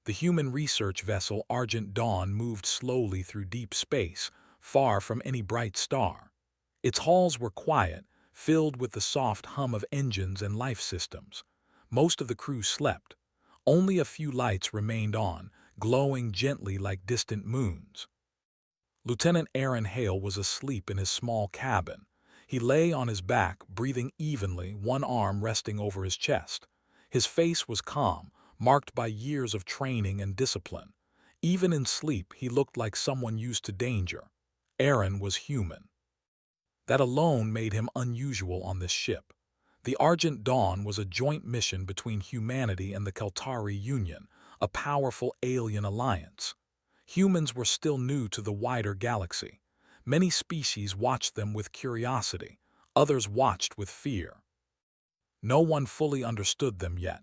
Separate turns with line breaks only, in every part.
The human research vessel Argent Dawn moved slowly through deep space, far from any bright star. Its halls were quiet, filled with the soft hum of engines and life systems. Most of the crew slept. Only a few lights remained on, glowing gently like distant moons. Lieutenant Aaron Hale was asleep in his small cabin. He lay on his back, breathing evenly, one arm resting over his chest. His face was calm, marked by years of training and discipline. Even in sleep, he looked like someone used to danger. Aaron was human. That alone made him unusual on this ship. The Argent Dawn was a joint mission between humanity and the Keltari Union, a powerful alien alliance. Humans were still new to the wider galaxy. Many species watched them with curiosity, others watched with fear. No one fully understood them yet.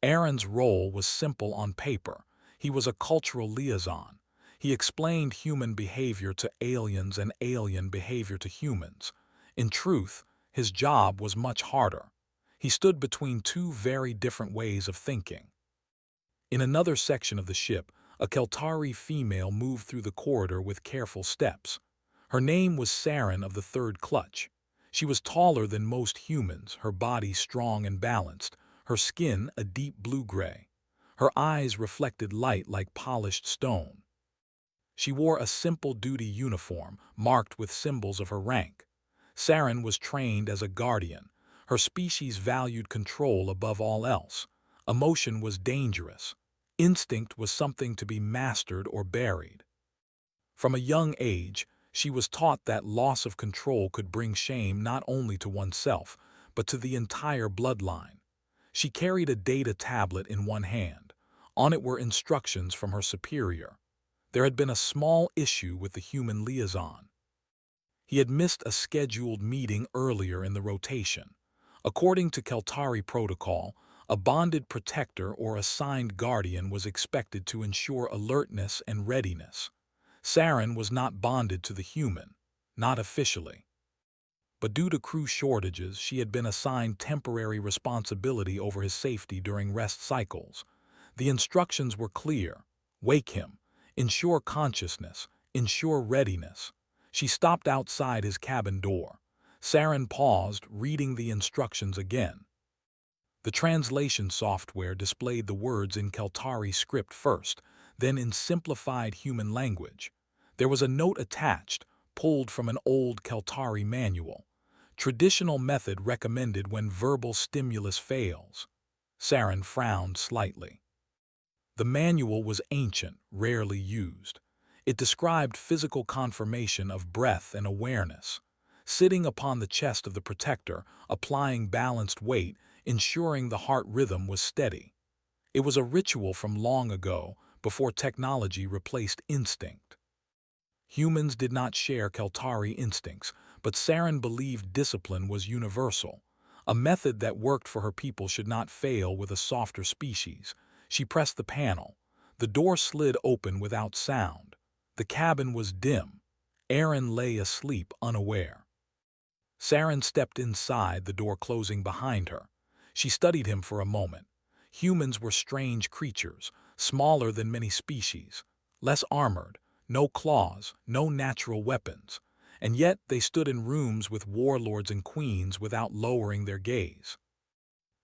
Aaron's role was simple on paper. He was a cultural liaison. He explained human behavior to aliens and alien behavior to humans. In truth, his job was much harder. He stood between two very different ways of thinking. In another section of the ship, a Keltari female moved through the corridor with careful steps. Her name was Saren of the Third Clutch. She was taller than most humans, her body strong and balanced, her skin a deep blue-gray. Her eyes reflected light like polished stone. She wore a simple duty uniform, marked with symbols of her rank. Saren was trained as a guardian. Her species valued control above all else. Emotion was dangerous. Instinct was something to be mastered or buried. From a young age, she was taught that loss of control could bring shame not only to oneself, but to the entire bloodline. She carried a data tablet in one hand. On it were instructions from her superior. There had been a small issue with the human liaison. He had missed a scheduled meeting earlier in the rotation. According to Keltari protocol, a bonded protector or assigned guardian was expected to ensure alertness and readiness. Saren was not bonded to the human, not officially. But due to crew shortages, she had been assigned temporary responsibility over his safety during rest cycles. The instructions were clear: wake him, ensure consciousness, ensure readiness. She stopped outside his cabin door. Saren paused, reading the instructions again. The translation software displayed the words in Keltari script first, then in simplified human language. There was a note attached, pulled from an old Keltari manual. Traditional method recommended when verbal stimulus fails. Saren frowned slightly. The manual was ancient, rarely used. It described physical confirmation of breath and awareness. Sitting upon the chest of the protector, applying balanced weight, ensuring the heart rhythm was steady. It was a ritual from long ago, before technology replaced instinct. Humans did not share Keltari instincts, but Saren believed discipline was universal. A method that worked for her people should not fail with a softer species. She pressed the panel. The door slid open without sound. The cabin was dim. Aaron lay asleep, unaware. Saren stepped inside, the door closing behind her. She studied him for a moment. Humans were strange creatures, smaller than many species, less armored, no claws, no natural weapons, and yet they stood in rooms with warlords and queens without lowering their gaze.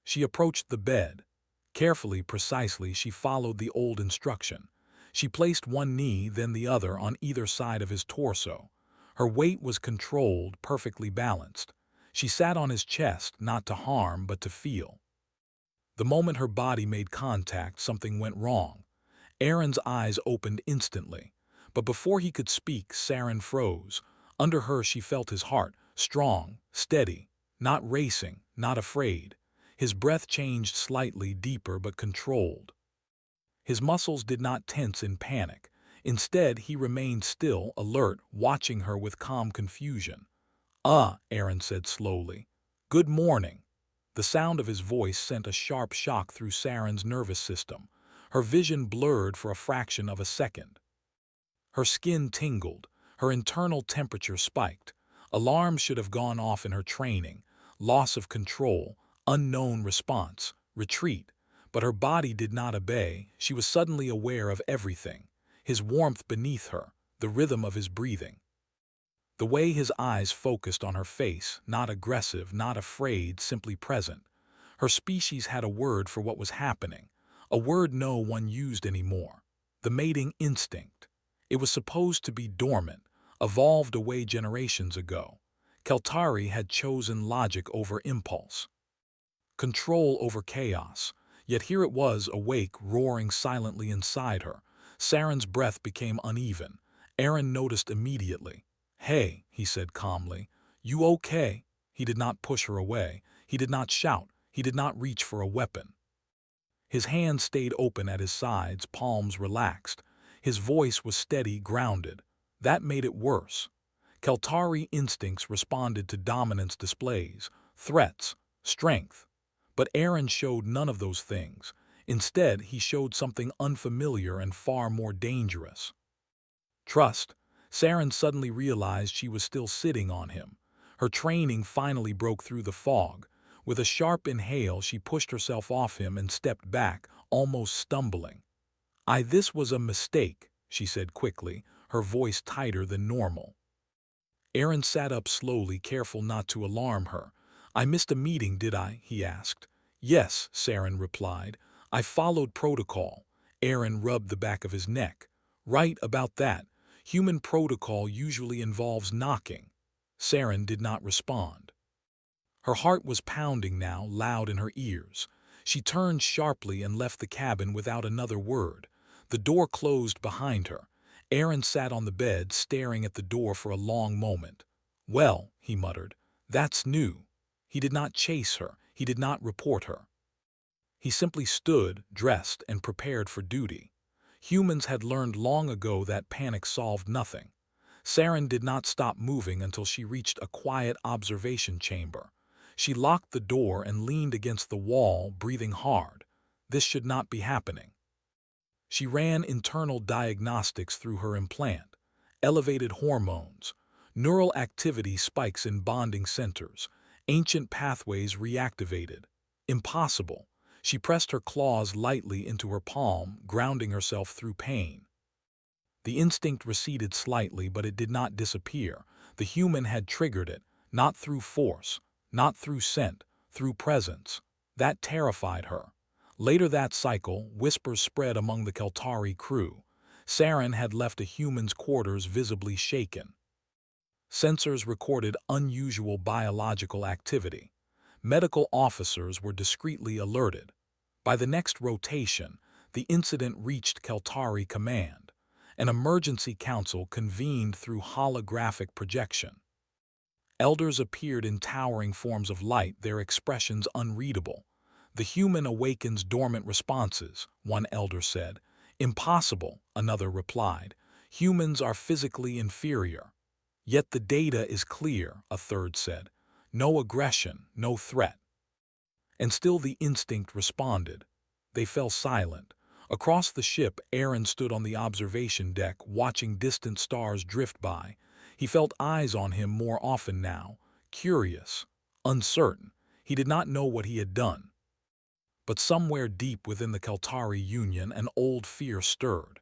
She approached the bed. Carefully, precisely, she followed the old instruction. She placed one knee, then the other on either side of his torso. Her weight was controlled, perfectly balanced. She sat on his chest, not to harm, but to feel. The moment her body made contact, something went wrong. Aaron's eyes opened instantly. But before he could speak, Saren froze. Under her she felt his heart, strong, steady, not racing, not afraid. His breath changed slightly, deeper but controlled. His muscles did not tense in panic. Instead, he remained still, alert, watching her with calm confusion. Aaron said slowly. Good morning. The sound of his voice sent a sharp shock through Saren's nervous system. Her vision blurred for a fraction of a second. Her skin tingled. Her internal temperature spiked. Alarms should have gone off in her training. Loss of control, unknown response, retreat. But her body did not obey. She was suddenly aware of everything: his warmth beneath her, the rhythm of his breathing, the way his eyes focused on her face, not aggressive, not afraid, simply present. Her species had a word for what was happening, a word no one used anymore: the mating instinct. It was supposed to be dormant, evolved away generations ago. Keltari had chosen logic over impulse, control over chaos. Yet here it was, awake, roaring silently inside her. Saren's breath became uneven. Aaron noticed immediately. "Hey," he said calmly. "You okay?" He did not push her away. He did not shout. He did not reach for a weapon. His hands stayed open at his sides, palms relaxed. His voice was steady, grounded. That made it worse. Keltari instincts responded to dominance displays, threats, strength. But Aaron showed none of those things. Instead, he showed something unfamiliar and far more dangerous: trust. Saren suddenly realized she was still sitting on him. Her training finally broke through the fog. With a sharp inhale, she pushed herself off him and stepped back, almost stumbling. This was a mistake," she said quickly, her voice tighter than normal. Aaron sat up slowly, careful not to alarm her. "I missed a meeting, did I?" he asked. "Yes," Saren replied. "I followed protocol." Aaron rubbed the back of his neck. "Right about that. Human protocol usually involves knocking." Saren did not respond. Her heart was pounding now, loud in her ears. She turned sharply and left the cabin without another word. The door closed behind her. Aaron sat on the bed, staring at the door for a long moment. "Well," he muttered, "that's new." He did not chase her. He did not report her. He simply stood, dressed, and prepared for duty. Humans had learned long ago that panic solved nothing. Saren did not stop moving until she reached a quiet observation chamber. She locked the door and leaned against the wall, breathing hard. This should not be happening. She ran internal diagnostics through her implant: elevated hormones, neural activity spikes in bonding centers, ancient pathways reactivated. Impossible. She pressed her claws lightly into her palm, grounding herself through pain. The instinct receded slightly, but it did not disappear. The human had triggered it, not through force, not through scent, through presence. That terrified her. Later that cycle, whispers spread among the Keltari crew. Saren had left a human's quarters visibly shaken. Sensors recorded unusual biological activity. Medical officers were discreetly alerted. By the next rotation, the incident reached Keltari command. An emergency council convened through holographic projection. Elders appeared in towering forms of light, their expressions unreadable. "The human awakens dormant responses," one elder said. "Impossible," another replied. "Humans are physically inferior." "Yet the data is clear," a third said. "No aggression, no threat." And still the instinct responded. They fell silent. Across the ship, Aaron stood on the observation deck, watching distant stars drift by. He felt eyes on him more often now, curious, uncertain. He did not know what he had done. But somewhere deep within the Keltari Union, an old fear stirred.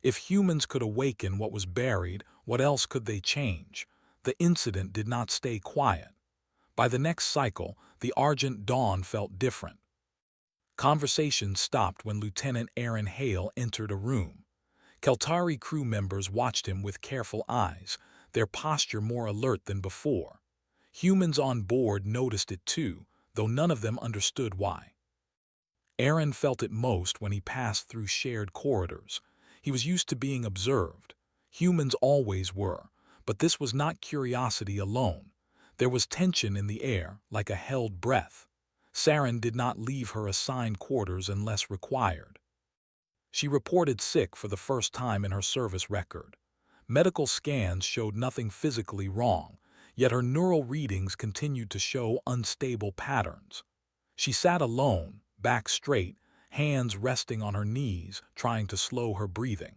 If humans could awaken what was buried, what else could they change? The incident did not stay quiet. By the next cycle, the Argent Dawn felt different. Conversation stopped when Lieutenant Aaron Hale entered a room. Keltari crew members watched him with careful eyes, their posture more alert than before. Humans on board noticed it too, though none of them understood why. Aaron felt it most when he passed through shared corridors. He was used to being observed. Humans always were, but this was not curiosity alone. There was tension in the air, like a held breath. Saren did not leave her assigned quarters unless required. She reported sick for the first time in her service record. Medical scans showed nothing physically wrong, yet her neural readings continued to show unstable patterns. She sat alone, back straight, hands resting on her knees, trying to slow her breathing.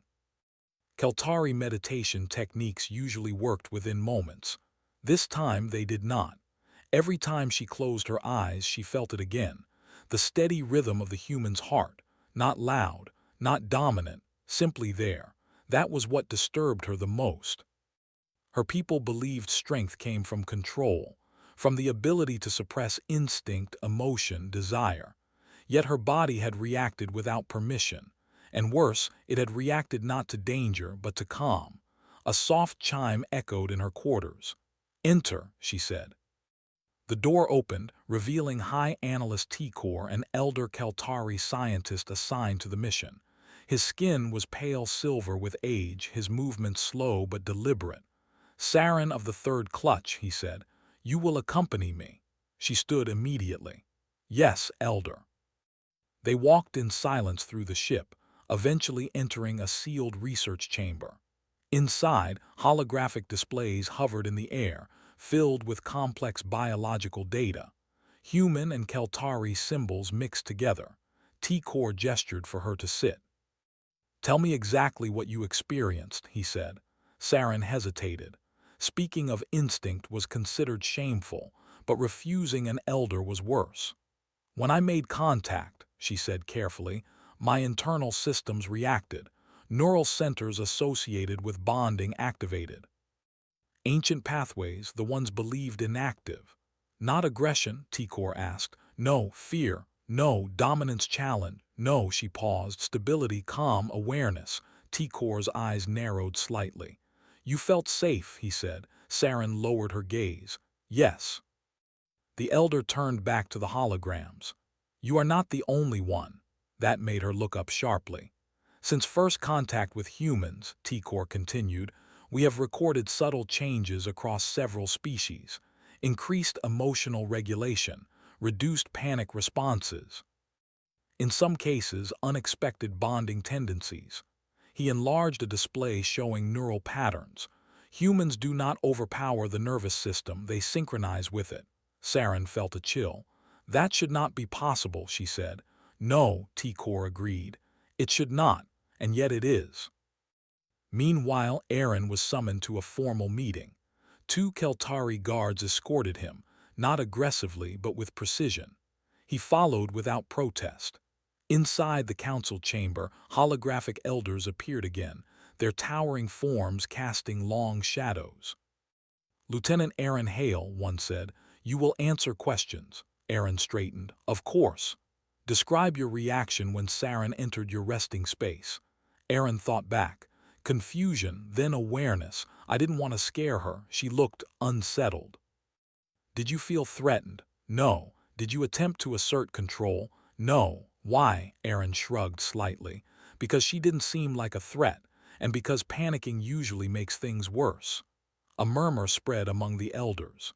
Keltari meditation techniques usually worked within moments. This time they did not. Every time she closed her eyes, she felt it again. the steady rhythm of the human's heart, not loud, not dominant, simply there. That was what disturbed her the most. Her people believed strength came from control, from the ability to suppress instinct, emotion, desire. Yet her body had reacted without permission, and worse, it had reacted not to danger but to calm. A soft chime echoed in her quarters. "Enter," she said. The door opened, revealing High Analyst Tikor, an elder Keltari scientist assigned to the mission. His skin was pale silver with age, his movements slow but deliberate. "Saren of the Third Clutch," he said, "you will accompany me." She stood immediately. "Yes, elder." They walked in silence through the ship, eventually entering a sealed research chamber. Inside, holographic displays hovered in the air, filled with complex biological data. Human and Keltari symbols mixed together. Tikor gestured for her to sit. "Tell me exactly what you experienced," he said. Saren hesitated. Speaking of instinct was considered shameful, but refusing an elder was worse. "When I made contact," she said carefully, "my internal systems reacted. Neural centers associated with bonding activated. Ancient pathways, the ones believed inactive. Not aggression," Tikor asked. "No, fear. No, dominance challenge. No," she paused. "Stability, calm, awareness." Tikor's eyes narrowed slightly. "You felt safe," he said. Saren lowered her gaze. "Yes." The elder turned back to the holograms. "You are not the only one." That made her look up sharply. "Since first contact with humans," Tikor continued, "we have recorded subtle changes across several species. Increased emotional regulation, reduced panic responses. In some cases, unexpected bonding tendencies." He enlarged a display showing neural patterns. "Humans do not overpower the nervous system, they synchronize with it." Saren felt a chill. "That should not be possible," she said. "No," Tikor agreed. "It should not, and yet it is." Meanwhile, Aaron was summoned to a formal meeting. 2 Keltari guards escorted him, not aggressively but with precision. He followed without protest. Inside the council chamber, holographic elders appeared again, their towering forms casting long shadows. "Lieutenant Aaron Hale," one said, "you will answer questions." Aaron straightened. "Of course." "Describe your reaction when Saren entered your resting space." Aaron thought back. Confusion, then awareness. "I didn't want to scare her. She looked unsettled." "Did you feel threatened?" "No." "Did you attempt to assert control?" "No." "Why?" Aaron shrugged slightly. "Because she didn't seem like a threat, and because panicking usually makes things worse." A murmur spread among the elders.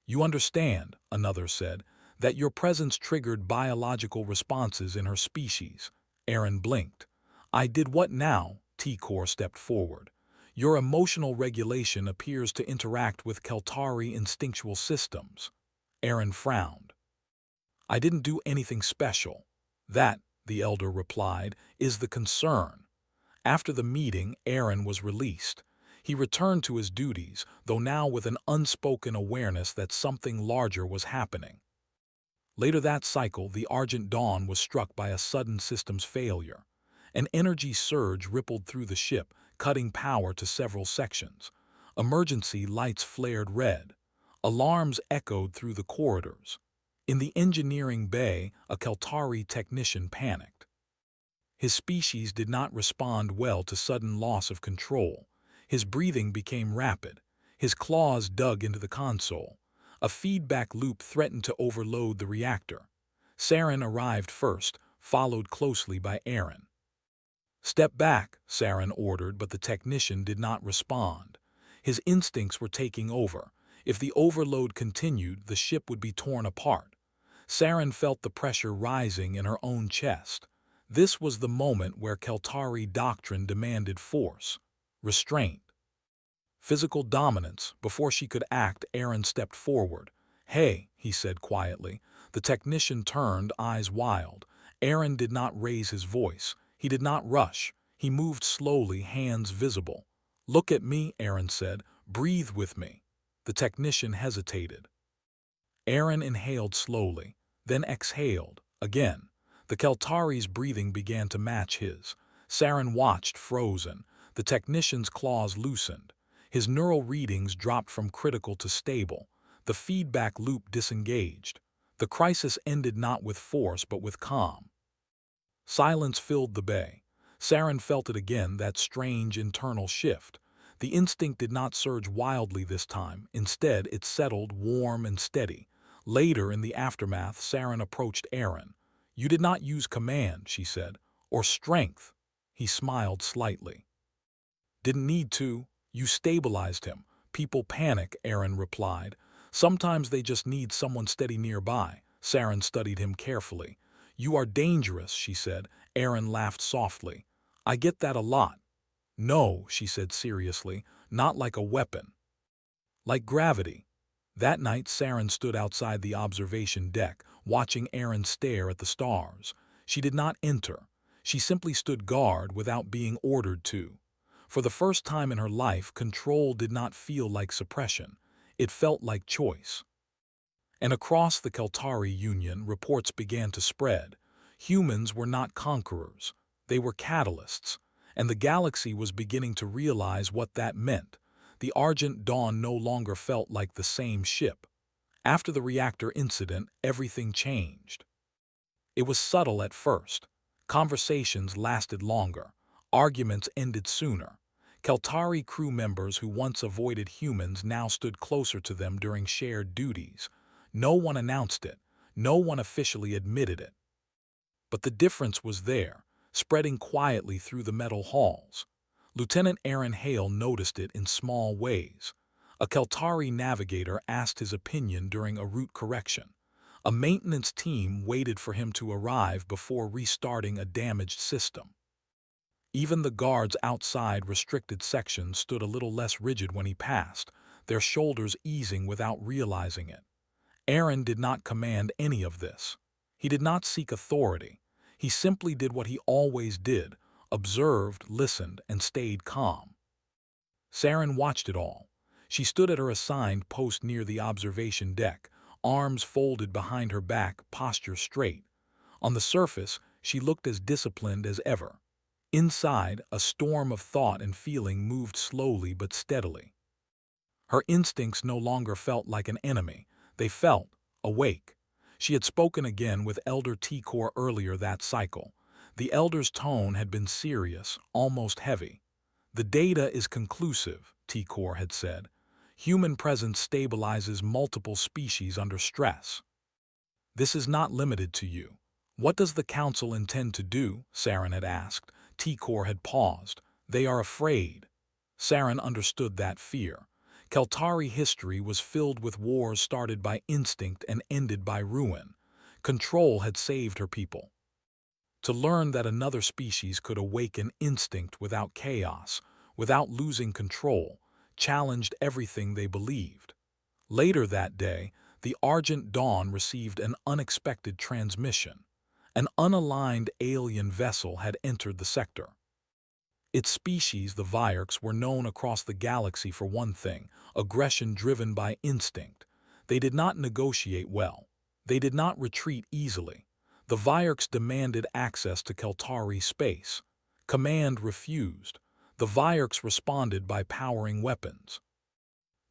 "You understand," another said, "that your presence triggered biological responses in her species." Aaron blinked. "I did what now?" Tikor stepped forward. "Your emotional regulation appears to interact with Keltari instinctual systems." Aaron frowned. "I didn't do anything special." "That," the elder replied, "is the concern." After the meeting, Aaron was released. He returned to his duties, though now with an unspoken awareness that something larger was happening. Later that cycle, the Argent Dawn was struck by a sudden systems failure. An energy surge rippled through the ship, cutting power to several sections. Emergency lights flared red. Alarms echoed through the corridors. In the engineering bay, a Keltari technician panicked. His species did not respond well to sudden loss of control. His breathing became rapid. His claws dug into the console. A feedback loop threatened to overload the reactor. Saren arrived first, followed closely by Aaron. "Step back," Saren ordered, but the technician did not respond. His instincts were taking over. If the overload continued, the ship would be torn apart. Saren felt the pressure rising in her own chest. This was the moment where Keltari doctrine demanded force, restraint, physical dominance. Before she could act, Aaron stepped forward. "Hey," he said quietly. The technician turned, eyes wild. Aaron did not raise his voice. He did not rush. He moved slowly, hands visible. "Look at me," Aaron said. "Breathe with me." The technician hesitated. Aaron inhaled slowly. then exhaled. Again. The Keltari's breathing began to match his. Saren watched, frozen. The technician's claws loosened. His neural readings dropped from critical to stable. The feedback loop disengaged. The crisis ended not with force but with calm. Silence filled the bay. Saren felt it again, that strange internal shift. The instinct did not surge wildly this time. Instead, it settled, warm and steady. Later, in the aftermath, Saren approached Aaron. "You did not use command," she said, "or strength." He smiled slightly. "Didn't need to. You stabilized him." "People panic," Aaron replied. "Sometimes they just need someone steady nearby." Saren studied him carefully. "You are dangerous," she said. Aaron laughed softly. "I get that a lot." "No," she said seriously, "not like a weapon. Like gravity." That night, Saren stood outside the observation deck, watching Aaron stare at the stars. She did not enter. She simply stood guard without being ordered to. For the first time in her life, control did not feel like suppression. It felt like choice. And across the Keltari Union, reports began to spread. Humans were not conquerors. They were catalysts. And the galaxy was beginning to realize what that meant. The Argent Dawn no longer felt like the same ship. After the reactor incident, everything changed. It was subtle at first. Conversations lasted longer. Arguments ended sooner. Keltari crew members who once avoided humans now stood closer to them during shared duties. No one announced it. No one officially admitted it. But the difference was there, spreading quietly through the metal halls. Lieutenant Aaron Hale noticed it in small ways. A Keltari navigator asked his opinion during a route correction. A maintenance team waited for him to arrive before restarting a damaged system. Even the guards outside restricted sections stood a little less rigid when he passed, their shoulders easing without realizing it. Aaron did not command any of this. He did not seek authority. He simply did what he always did, observed, listened, and stayed calm. Saren watched it all. She stood at her assigned post near the observation deck, arms folded behind her back, posture straight. On the surface, she looked as disciplined as ever. Inside, a storm of thought and feeling moved slowly but steadily. Her instincts no longer felt like an enemy. They felt awake. She had spoken again with Elder T-Core earlier that cycle. The Elder's tone had been serious, almost heavy. "The data is conclusive," T-Core had said. "Human presence stabilizes multiple species under stress. This is not limited to you." "What does the Council intend to do?" Saren had asked. T-Core had paused. "They are afraid." Saren understood that fear. Keltari history was filled with wars started by instinct and ended by ruin. Control had saved her people. To learn that another species could awaken instinct without chaos, without losing control, challenged everything they believed. Later that day, the Argent Dawn received an unexpected transmission. An unaligned alien vessel had entered the sector. Its species, the Vierks, were known across the galaxy for one thing: aggression driven by instinct. They did not negotiate well. They did not retreat easily. The Vierks demanded access to Keltari space. Command refused. The Vierks responded by powering weapons.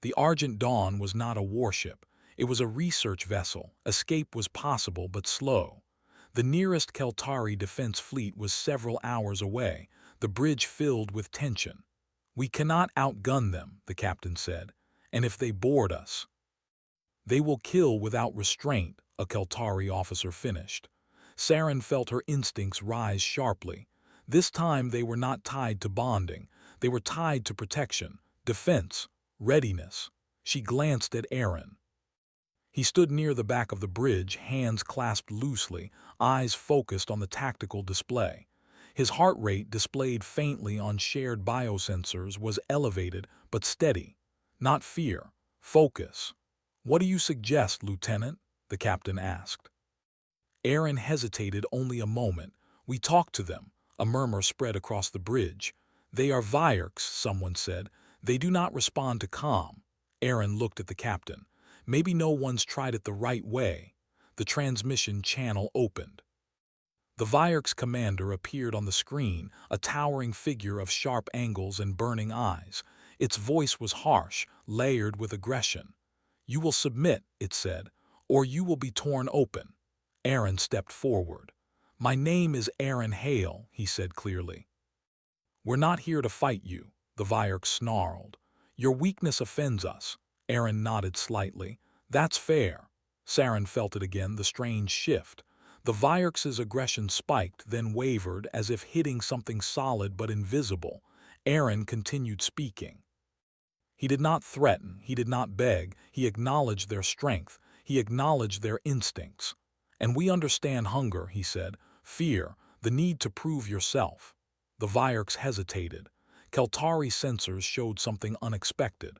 The Argent Dawn was not a warship. It was a research vessel. Escape was possible but slow. The nearest Keltari defense fleet was several hours away, the bridge filled with tension. "We cannot outgun them," the captain said, "and if they board us, they will kill without restraint," a Keltari officer finished. Saren felt her instincts rise sharply. This time they were not tied to bonding. They were tied to protection, defense, readiness. She glanced at Aaron. He stood near the back of the bridge, hands clasped loosely, eyes focused on the tactical display. His heart rate, displayed faintly on shared biosensors, was elevated but steady. Not fear, focus. "What do you suggest, Lieutenant?" the captain asked. Aaron hesitated only a moment. "We talked to them," a murmur spread across the bridge. "They are Vierks," someone said. "They do not respond to calm." Aaron looked at the captain. "Maybe no one's tried it the right way." The transmission channel opened. The Vierk's commander appeared on the screen, a towering figure of sharp angles and burning eyes. Its voice was harsh, layered with aggression. "You will submit," it said, "or you will be torn open." Aaron stepped forward. "My name is Aaron Hale," he said clearly. "We're not here to fight you," the Vierk snarled. "Your weakness offends us." Aaron nodded slightly. "That's fair." Saren felt it again, the strange shift. The Vierk's aggression spiked, then wavered, as if hitting something solid but invisible. Aaron continued speaking. He did not threaten, he did not beg, he acknowledged their strength, he acknowledged their instincts. "And we understand hunger," he said, "fear, the need to prove yourself." The Vierks hesitated. Keltari sensors showed something unexpected.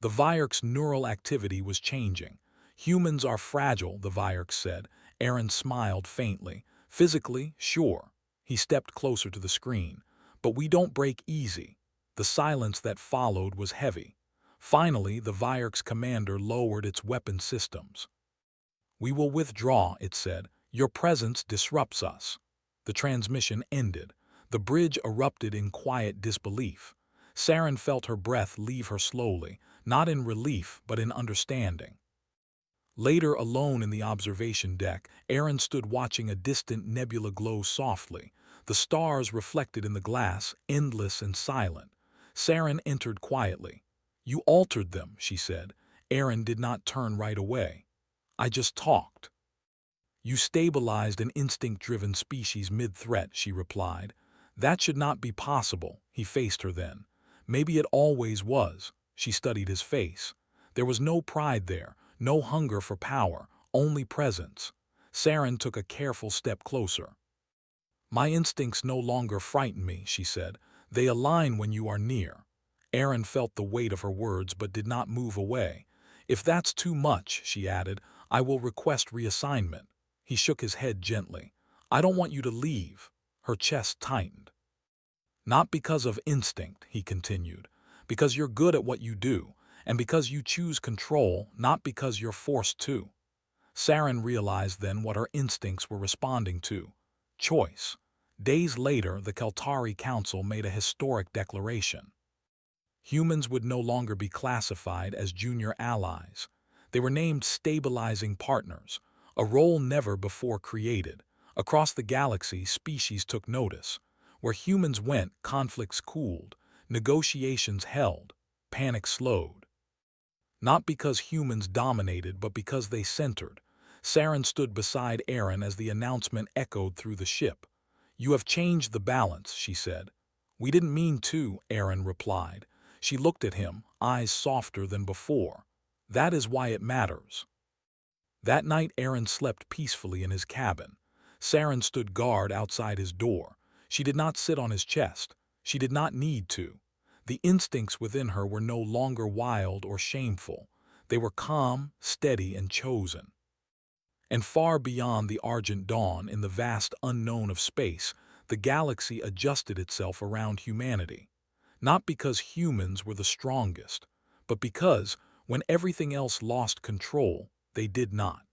The Vierk's neural activity was changing. "Humans are fragile," the Vierks said. Aaron smiled faintly. "Physically, sure." He stepped closer to the screen. "But we don't break easy." The silence that followed was heavy. Finally, the Vierk's commander lowered its weapon systems. "We will withdraw," it said. "Your presence disrupts us." The transmission ended. The bridge erupted in quiet disbelief. Saren felt her breath leave her slowly, not in relief but in understanding. Later, alone in the observation deck, Aaron stood watching a distant nebula glow softly. The stars reflected in the glass, endless and silent. Saren entered quietly. "You altered them," she said. Aaron did not turn right away. "I just talked." "You stabilized an instinct-driven species mid-threat," she replied. "That should not be possible." He faced her then. "Maybe it always was." She studied his face. There was no pride there, no hunger for power, only presence. Saren took a careful step closer. "My instincts no longer frighten me," she said. "They align when you are near." Aaron felt the weight of her words but did not move away. "If that's too much," she added, "I will request reassignment." He shook his head gently. "I don't want you to leave." Her chest tightened. "Not because of instinct," he continued. "Because you're good at what you do, and because you choose control, not because you're forced to." Saren realized then what her instincts were responding to. Choice. Days later, the Keltari Council made a historic declaration. Humans would no longer be classified as junior allies. They were named stabilizing partners, a role never before created. Across the galaxy, species took notice. Where humans went, conflicts cooled, negotiations held, panic slowed. Not because humans dominated, but because they centered. Saren stood beside Aaron as the announcement echoed through the ship. "You have changed the balance," she said. "We didn't mean to," Aaron replied. She looked at him, eyes softer than before. "That is why it matters." That night Aaron slept peacefully in his cabin. Saren stood guard outside his door. She did not sit on his chest. She did not need to. The instincts within her were no longer wild or shameful. They were calm, steady, and chosen. And far beyond the argent dawn, in the vast unknown of space, the galaxy adjusted itself around humanity. Not because humans were the strongest, but because, when everything else lost control, they did not.